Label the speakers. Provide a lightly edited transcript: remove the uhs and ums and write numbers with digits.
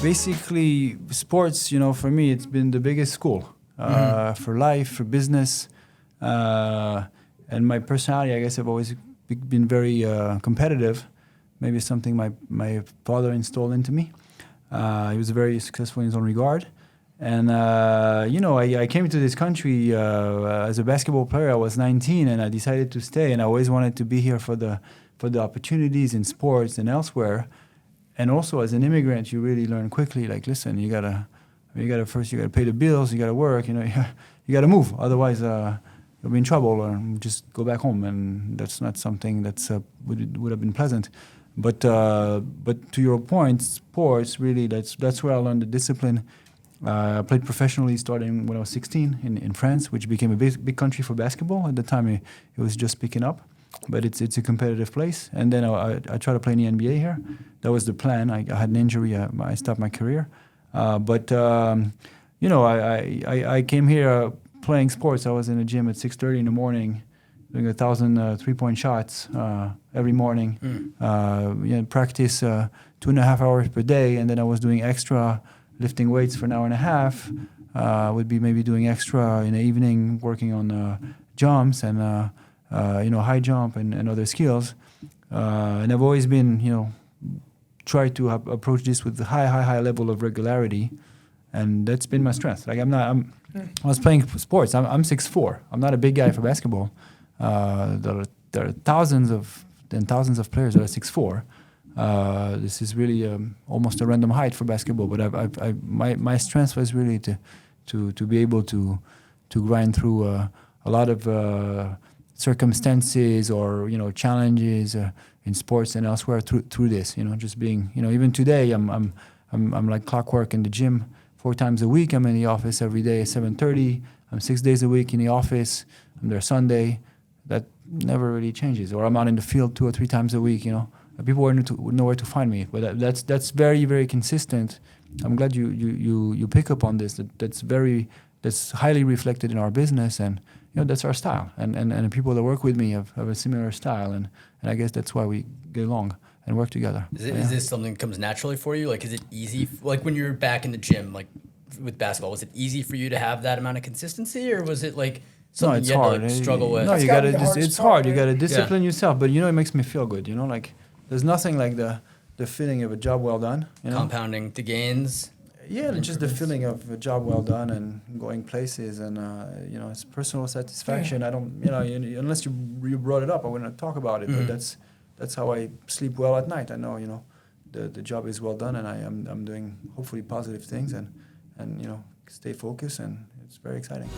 Speaker 1: Basically, sports, for me, it's been the biggest school for life, for business. And my personality, I guess I've always been very competitive. Maybe something my father installed into me. He was very successful in his own regard. And, I came to this country as a basketball player. I was 19 and I decided to stay. And I always wanted to be here for the opportunities in sports and elsewhere. And also as an immigrant, you really learn quickly, like, listen, you gotta pay the bills, you gotta work, you gotta move. Otherwise, you'll be in trouble or just go back home. And that's not something that's would have been pleasant. But to your point, sports, really, that's where I learned the discipline. I played professionally starting when I was 16 in France, which became a big country for basketball. At the time, it was just picking up. But it's a competitive place. And then I tried to play in the NBA here. That was the plan. I had an injury. I stopped my career. I came here playing sports. I was in the gym at 6:30 in the morning, doing 1,000 three-point shots every morning. Practice 2.5 hours per day. And then I was doing extra lifting weights for an hour and a half. Would be maybe doing extra in the evening, working on jumps and high jump and other skills. And I've always been, try to approach this with a high level of regularity. And that's been my strength. Like I was playing sports. I'm 6'4". I'm not a big guy for basketball. There are thousands of players that are 6'4". This is really almost a random height for basketball. But my strength was really to be able to grind through a lot of circumstances or challenges in sports and elsewhere through this. Just being even today I'm like clockwork in the gym 4 times a week. I'm in the office every day at 7:30. I'm 6 days a week in the office. I'm there Sunday. That never really changes. Or I'm out in the field 2 or 3 times a week. People would know where to find me. But that's very, very consistent. I'm glad you pick up on this. That's highly reflected in our business, and that's our style. And the people that work with me have a similar style, and I guess that's why we get along and work together.
Speaker 2: Is this something that comes naturally for you? Like, is it easy? Like when you're back in the gym, like with basketball, was it easy for you to have that amount of consistency, or was it like something you had to like struggle with?
Speaker 1: No, you gotta. It's hard. You gotta discipline yourself, but it makes me feel good. Like there's nothing like the feeling of a job well done.
Speaker 2: Compounding the gains.
Speaker 1: Yeah, just the feeling of a job well done and going places, and it's personal satisfaction. I don't, unless you brought it up, I wouldn't talk about it. But that's how I sleep well at night. I know, the job is well done, and I'm doing hopefully positive things, and stay focused, and it's very exciting.